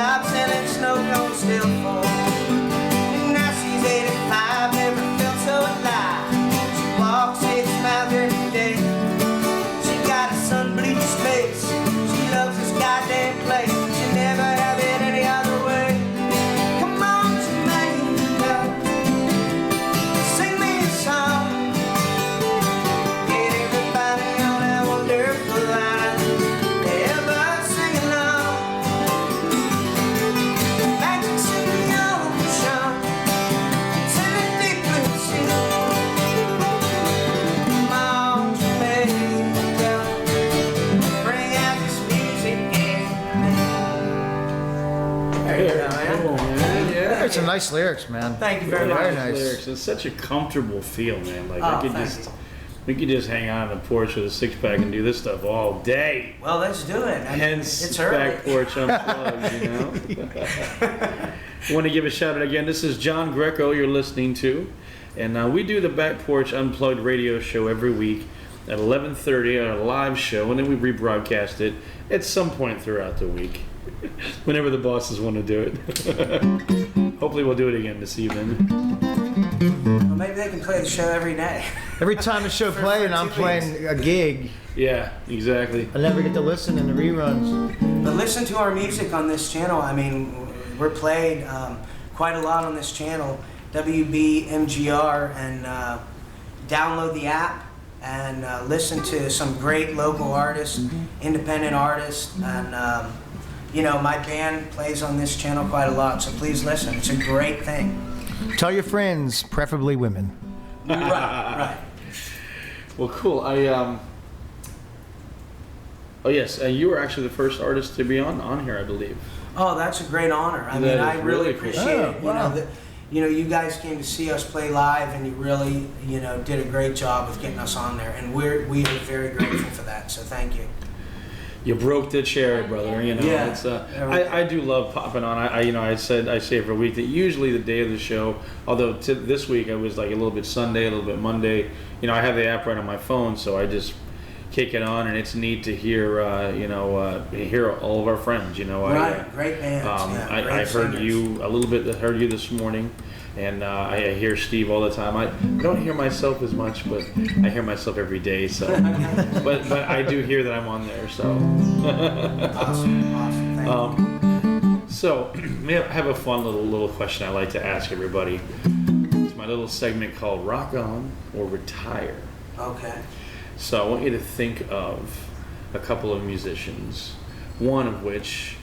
shop selling snow cones still full. And now she's 85, never felt so alive. She walks 6 miles every day. She got a sun-bleached face. She loves this goddamn place. She never have it any other way. Come on, Jamaica, sing me a song. Get everybody on that wonderful line. Ever sing along. Magic's in the ocean. It's in the deep blue sea. Come on, Jamaica, bring out this music in me. There you go, man. Cool, man. Yeah. There's some nice lyrics, man. Thank you very Very much. nice. Lyrics. It's such a comfortable feel, man. Like Oh, I could thank just, you. we could just hang out on the porch with a 6-pack and do this stuff all day. Well, let's do it. I mean, Hence, it's early. Back Porch Unplugged, you know? I want to give a shout out again. This is Jon Greco you're listening to. And we do the Back Porch Unplugged radio show every week at 11:30 on a live show. And then we rebroadcast it at some point throughout the week. Whenever the bosses want to do it. Hopefully we'll do it again this evening. Well, maybe they can play the show every day. Every time the show played and I'm 2 playing a gig, Yeah, exactly. I never get to listen in the reruns. But listen to our music on this channel. I mean, we're played quite a lot on this channel, WBMGR, and download the app and listen to some great local artists, independent artists, and you know, my band plays on this channel quite a lot, so please listen. It's a great thing. Tell your friends, preferably women. Right. Well, cool. Oh yes, you were actually the first artist to be on here, I believe. Oh, that's a great honor. I That mean, is I really really cool. appreciate it. Oh, wow. You know, you guys came to see us play live, and you really, you know, did a great job of getting us on there, and we are very grateful for that. So thank you. You broke the cherry, brother. You know, Yeah. it's I do love popping on. I say every week that usually the day of the show, although this week I was like a little bit Sunday, a little bit Monday. You know, I have the app right on my phone, so I just kick it on, and it's neat to hear hear all of our friends. You know, Right, great bands. I great heard singers. you a little bit. Heard you this morning, and I hear Steve all the time. I don't hear myself as much, but I hear myself every day. So, but I do hear that I'm on there. So, Awesome. Thank you. so I have a fun little question I like to ask everybody. It's my little segment called "Rock On or Retire." Okay. So I want you to think of a couple of musicians, one of which,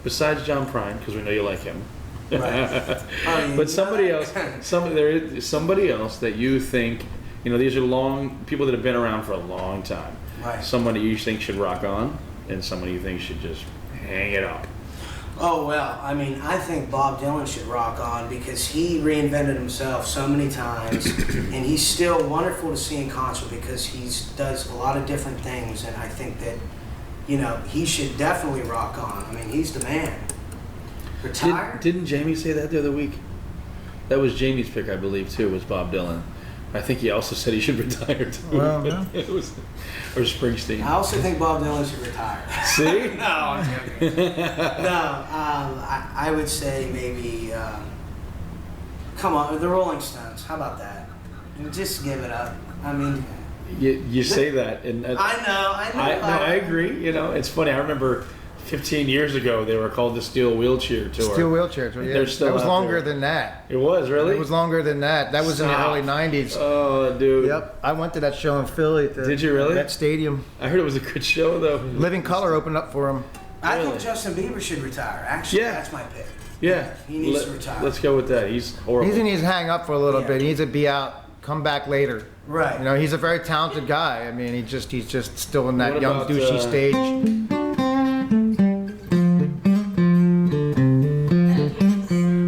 besides John Prine, because we know you like him, Right. but somebody else, there is somebody else that you think, you know, these are people that have been around for a long time. Right. Somebody you think should rock on, and somebody you think should just hang it up. Oh, well, I mean, I think Bob Dylan should rock on because he reinvented himself so many times, and he's still wonderful to see in concert because he does a lot of different things, and I think that, you know, he should definitely rock on. I mean, he's the man. Retire? Didn't Jamie say that the other week? That was Jamie's pick, I believe, too, was Bob Dylan. I think he also said he should retire too. Well, yeah. It was, or Springsteen. I also think Bob Dylan should retire. See? No, I'm joking. No, I would say maybe, come on, the Rolling Stones. How about that? Just give it up. I mean, You say that, and I know. I agree. You know, it's funny. I remember 15 years ago they were called the Steel Wheelchair Tour. Steel wheelchair tour. Yeah. They're still That was out longer there. than that. It was really. It was longer than that. That was in the Stop. early 90s. Oh, dude. Yep. I went to that show in Philly. At the, Did you really? That stadium. I heard it was a good show though. Living Color opened up for him. I Really? think Justin Bieber should retire. Actually, Yeah. that's my pick. Yeah. He needs to retire. Let's go with that. He's horrible. He needs to hang up for a little Yeah. bit. He needs to be out, come back later. Right. You know, he's a very talented guy. I mean, he's just still in that What young about, douchey stage.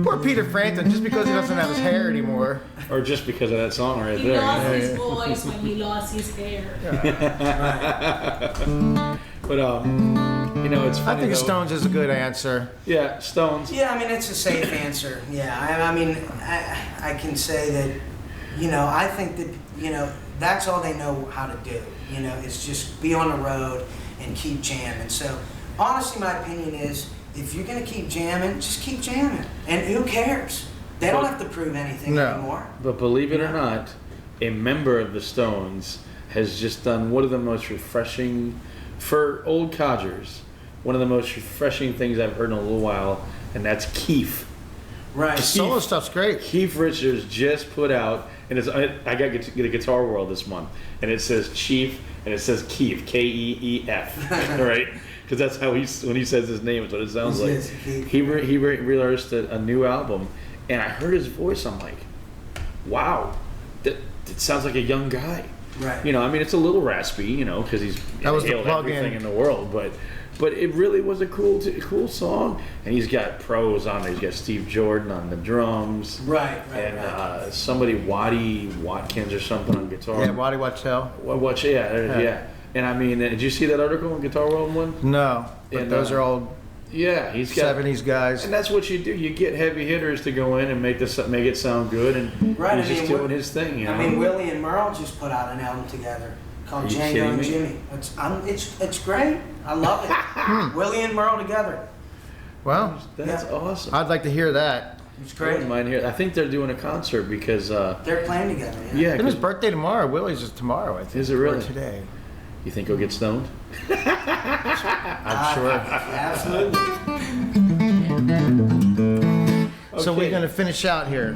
Poor Peter Frampton, just because he doesn't have his hair anymore. Or just because of that song right He there. lost his voice when he lost his hair. But you know, it's funny. I think though. Stones is a good answer. Yeah, Stones. Yeah, I mean, it's a safe answer. Yeah, I mean, I can say that, you know, I think that, you know, that's all they know how to do. You know, is just be on the road and keep jamming. So, honestly, my opinion is if you're gonna keep jamming, just keep jamming. And who cares? They don't have to prove anything anymore. But believe it or not, a member of the Stones has just done one of the most refreshing, for old codgers, one of the most refreshing things I've heard in a little while, and that's Keith. Right. The solo stuff's great. Keith Richards just put out, and I got to get a Guitar World this month, and it says Chief, and it says Keith, Keef, right? Because that's how when he says his name, is what it sounds like. He released a new album, and I heard his voice. I'm like, wow, that sounds like a young guy. Right. You know, I mean, it's a little raspy, you know, because he's inhaled everything in the world, but it really was a cool song. And he's got pros on it. He's got Steve Jordan on the drums. Right. And somebody, Waddy Watkins or something on guitar. Yeah, Waddy Wachtel. Yeah. And I mean, did you see that article on Guitar World one? No, but and, those are all he's got 70s guys. And that's what you do. You get heavy hitters to go in and make it sound good, and he's just doing his thing. You know? I mean, Willie and Merle just put out an album together called Django and Jimmy. It's great. I love it. Willie and Merle together. Well, that's awesome. I'd like to hear that. It's I great. wouldn't mind hearing. I think they're doing a concert because They're playing together. yeah. It's his birthday tomorrow. Willie's is tomorrow, I think. Is it really? Or today. You think he'll get stoned? I'm sure. Absolutely. So we're going to finish out here.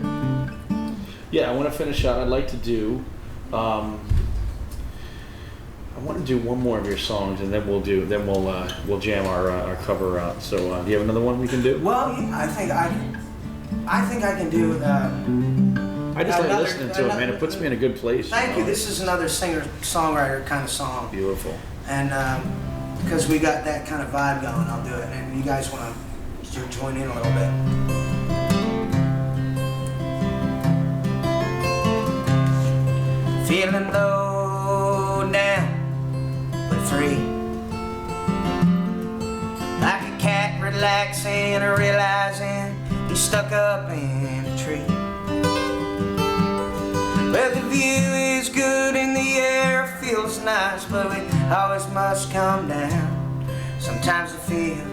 Yeah, I want to finish out. I'd like to do. I want to do one more of your songs, and then we'll jam our cover out. So, do you have another one we can do? Well, I think I can do. I just like listening to it, man. It puts me in a good place. Thank you. This is another singer-songwriter kind of song. Beautiful. And because we got that kind of vibe going, I'll do it. And you guys want to join in a little bit. Feeling low down, but free. Like a cat relaxing or realizing he's stuck up in a tree. Well, the view is good and the air feels nice, but we always must come down. Sometimes I feel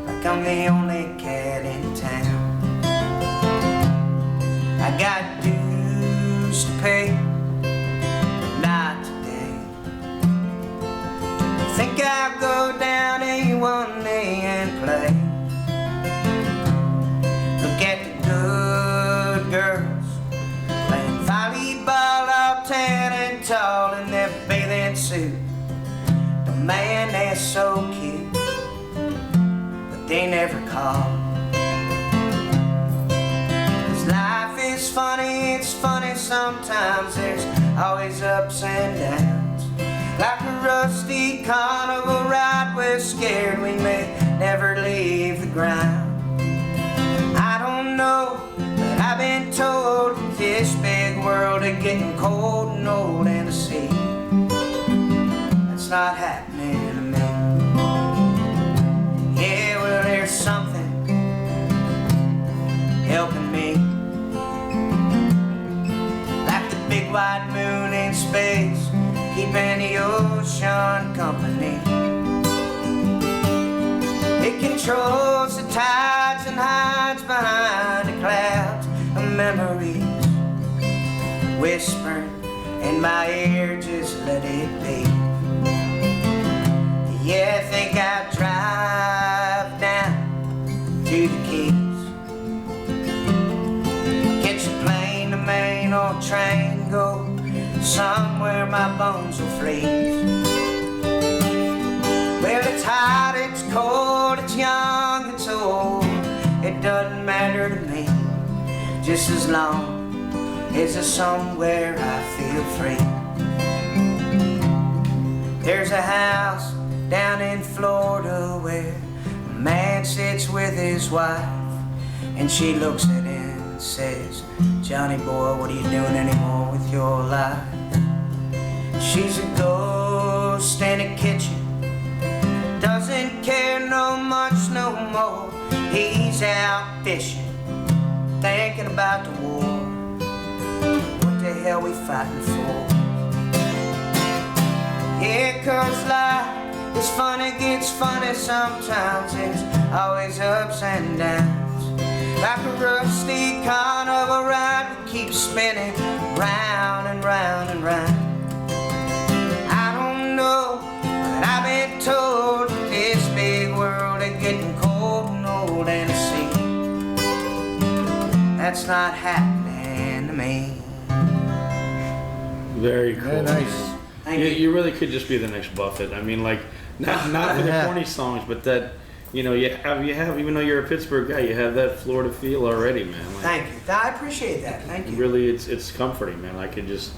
like I'm the only cat in town. I got dues to pay, but not today. I think I'll go down one day and play. Look at the good girls playing volleyball, all tan and tall in their bathing suit. The man, they're so cute, but they never call. 'Cause life is funny, it's funny sometimes. There's always ups and downs. Like a rusty carnival ride, we're scared we may never leave the ground. I don't know, but I've been told this big world is getting cold and old and the sea. That's not happening to me. Yeah, well, there's something helping me. Like the big white moon in space, keeping the ocean company. It controls the tides and hides behind the clouds of memories, whispering in my ear, just let it be. Yeah, I think I'll drive down to the Keys, catch a plane to Maine or train, go somewhere my bones will freeze. Well, it's hot, it's cold, it's young, it's old, it doesn't matter to me, just as long as there's somewhere I feel free. There's a house down in Florida where a man sits with his wife, and she looks at him and says, Johnny boy, what are you doing anymore with your life? She's a ghost in a kitchen, doesn't care no much no more. He's out fishing, thinking about the war. What the hell we fighting for? Yeah, 'cause life It's fun, it gets funny sometimes. It's always ups and downs. Like a rusty carnival ride, we keep spinning round and round and round. I don't know, but I've been told that this big world is getting cold and old and sea. That's not happening to me. Very cool. Very nice. You really could just be the next Buffett. I mean, like, not for the corny songs, but that, you know, you have, even though you're a Pittsburgh guy, you have that Florida feel already, man. Like, Thank you. I appreciate that. Thank you. Really, it's comforting, man. I could just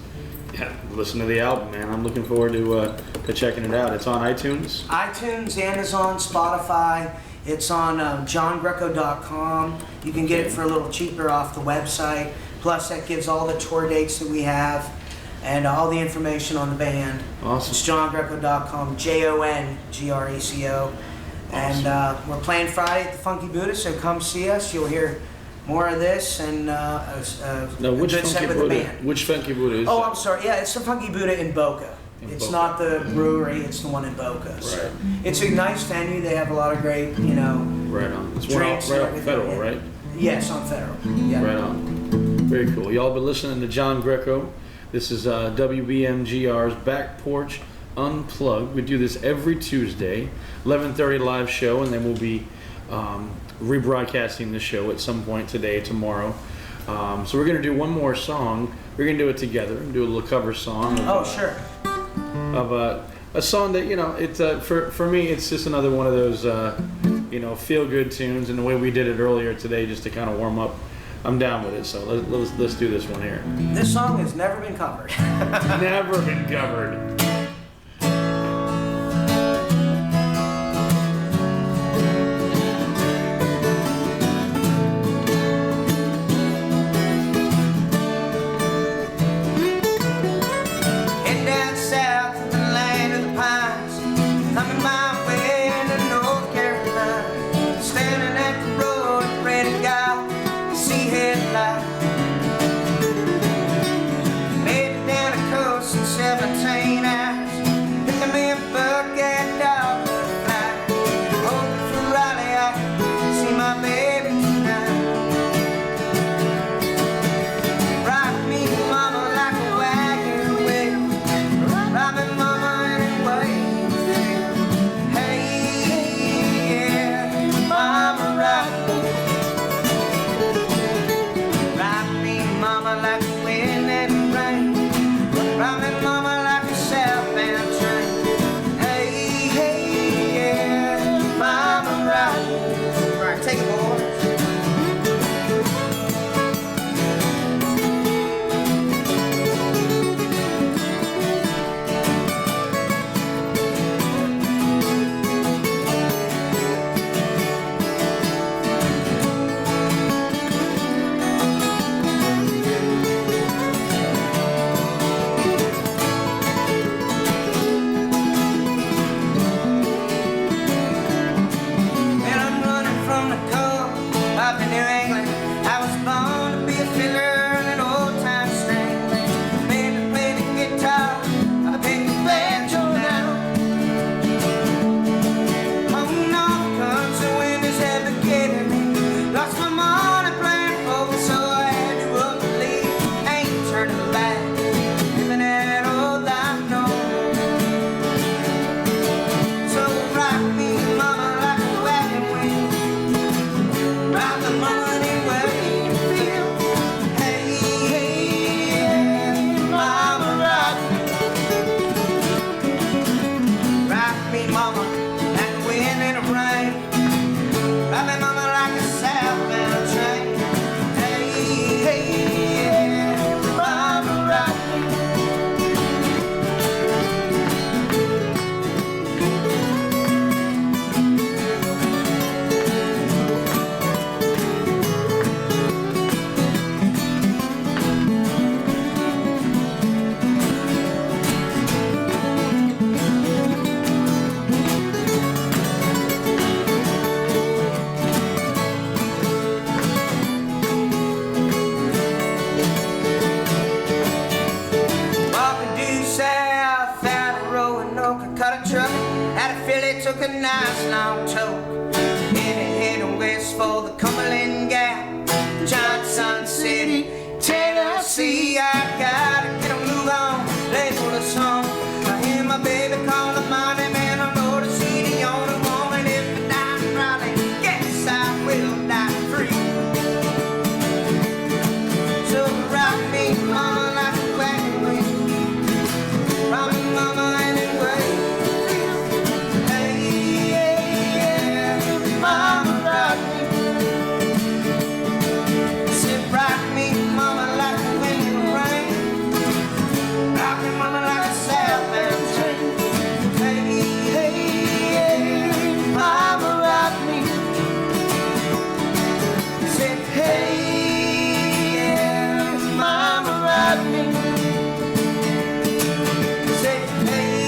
listen to the album, man. I'm looking forward to checking it out. It's on iTunes. iTunes, Amazon, Spotify. It's on jongreco.com. You can get it for a little cheaper off the website. Plus, that gives all the tour dates that we have and all the information on the band. Awesome. It's jongreco.com, JONGRECO. And we're playing Friday at the Funky Buddha, so come see us. You'll hear more of this and Now, a which good set Funky with the Buddha? band. Which Funky Buddha is Oh, that? I'm sorry. Yeah, it's the Funky Buddha in Boca. It's Boca. not the brewery, it's the one in Boca. So Right. it's a nice venue. They have a lot of great, you know, Right on. It's one drinks off, right and off everything. Federal, right? Yes, on Federal. Yeah. Right on. Very cool. Y'all been listening to Jon Greco. This is WBMGR's Back Porch Unplugged. We do this every Tuesday, 11:30 live show, and then we'll be rebroadcasting the show at some point today, tomorrow. So we're going to do one more song. We're going to do it together. Do a little cover song. Oh, sure. Of a song that, you know, it's for me, it's just another one of those you know, feel good tunes, and the way we did it earlier today, just to kind of warm up. I'm down with it, so let's do this one here. This song has never been covered. Never been covered. Head down south to the land of the pines, coming my way into North Carolina. Standing at the road, ready to go, see headlights. Made it down the coast in 17 hours. Picked me a bucket dog fly. Hoping for Raleigh, I could see my baby tonight. Rock me, mama, like a wagon wheel. Rock me, mama, any way you feel. Hey, yeah, mama, rock me. Rock me, mama, like the wind and the rain. Rock me, mama, like a southbound train. Hey, hey, yeah, mama, rock me. All right, take it, boys. And I'm running from the cold up in New England. I was born to be a fiddler and an old-time string. Made me play the guitar, I picked the banjo now. Oh no, comes the wind is advocating me. Lost my money playing poker, so I had to up and leave. Ain't turning back, living that old life no more. So rock me, mama, like a wagon wheel. Rock the mama any way a nice long talk. Heading west for the Cumberland Gap, Johnson City, Tennessee. I gotta get a move on, label a song. I hear my baby call the morning, man. I know to see the only woman. If I die probably, guess I will die free. So rock me, mama, like a wagon wheel. Rock me, mama, and it waves. Hey, yeah, yeah, mama, rock me. Said rock me, mama, like the wind in the rain. Rock me, mama, like a southbound train. Hey, hey, yeah, mama, rock me. Said hey, yeah, mama, rock me. Said hey,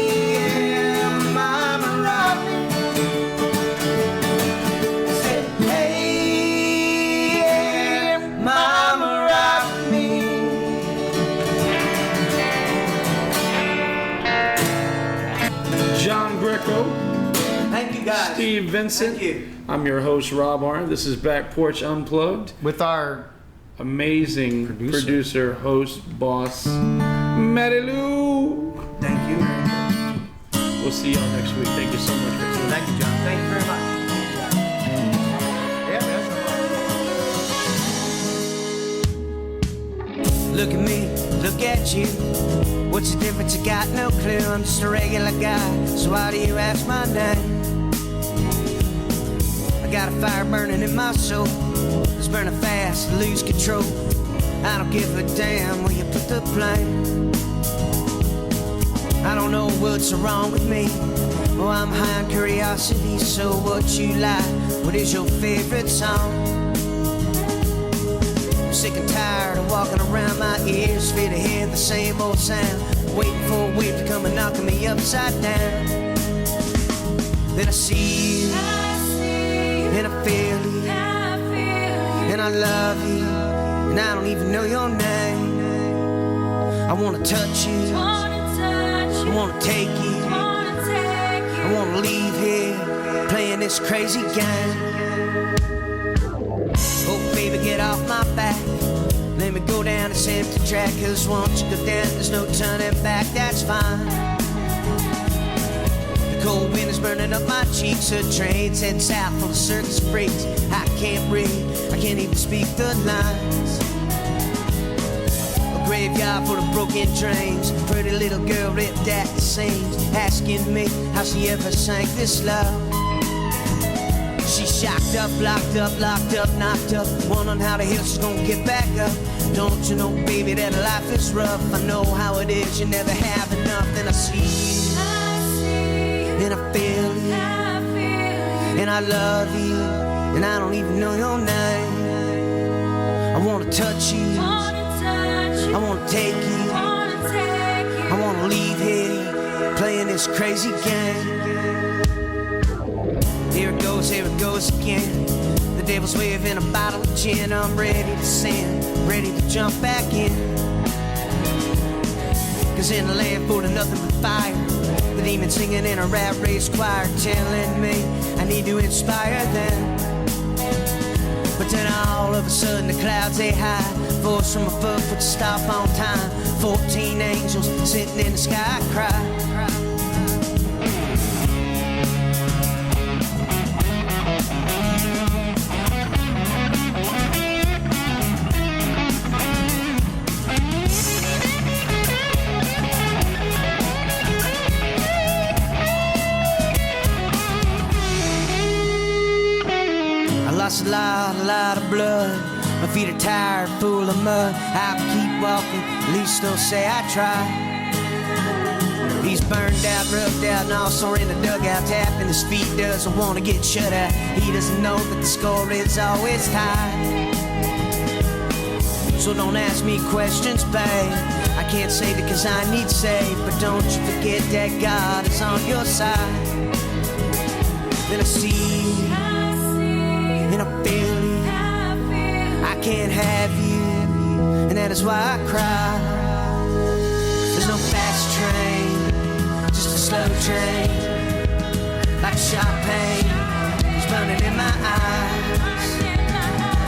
yeah, mama, rock me. Said hey, yeah, mama, rock me. Jon Greco, Thank you guys. Steve Vincent. Thank you. I'm your host, Rob Arenth. This is Back Porch Unplugged. With our Amazing producer, host, boss, Matty Lou. Thank you. We'll see y'all next week. Thank you so much for tuning in. Thank you, John. Thank you very much. Yeah, that's Look at me, look at you. What's the difference? I got no clue. I'm just a regular guy. So why do you ask my name? I got a fire burning in my soul. It's burning fast, lose control. I don't give a damn where you put the blame. I don't know what's wrong with me. Oh, I'm high on curiosity. So what you like? What is your favorite song? I'm sick and tired of walking around my ears, fit to hear the same old sound, waiting for a wave to come and knock me upside down. Then I see you, and I feel you, and I love you, and I don't even know your name. I wanna touch you, I wanna take you, I wanna leave here playing this crazy game. Oh baby, get off my back, let me go down this empty track. Cause once you go down, there's no turning back, that's fine. The cold wind is burning up my cheeks. A train's heading south full of circus freaks. I can't breathe, I can't even speak the lines. A graveyard full of broken dreams. Pretty little girl ripped at the seams, asking me how she ever sank this low. She's shocked up, locked up, knocked up, wondering how the hell she's gonna get back up. Don't you know, baby, that life is rough? I know how it is, you never have enough. Then I see you, and I feel you, and I love you, and I don't even know your name. I wanna touch you, I wanna take you, I wanna leave here playing this crazy game. Here it goes again. The devil's waving a bottle of gin. I'm ready to sin, ready to jump back in. Cause in a land full of nothing but fire, the demons singing in a rat race choir, telling me I need to inspire them. But then all of a sudden the clouds they hide, voice from above put a stop on time. 14 angels sitting in the sky cry. Lost a lot of blood. My feet are tired, full of mud. I'll keep walking, at least don't say I tried. He's burned out, rubbed out, and also in the dugout, tapping his feet, doesn't want to get shut out. He doesn't know that the score is always tied. So don't ask me questions, babe. I can't save it cause I need save, but don't you forget that God is on your side. Then I see you, and I feel you, I can't have you, and that is why I cry. There's no fast train, just a slow train, like champagne is burning in my eyes.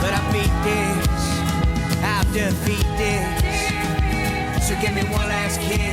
But I beat this, I'll defeat this. So give me one last kiss.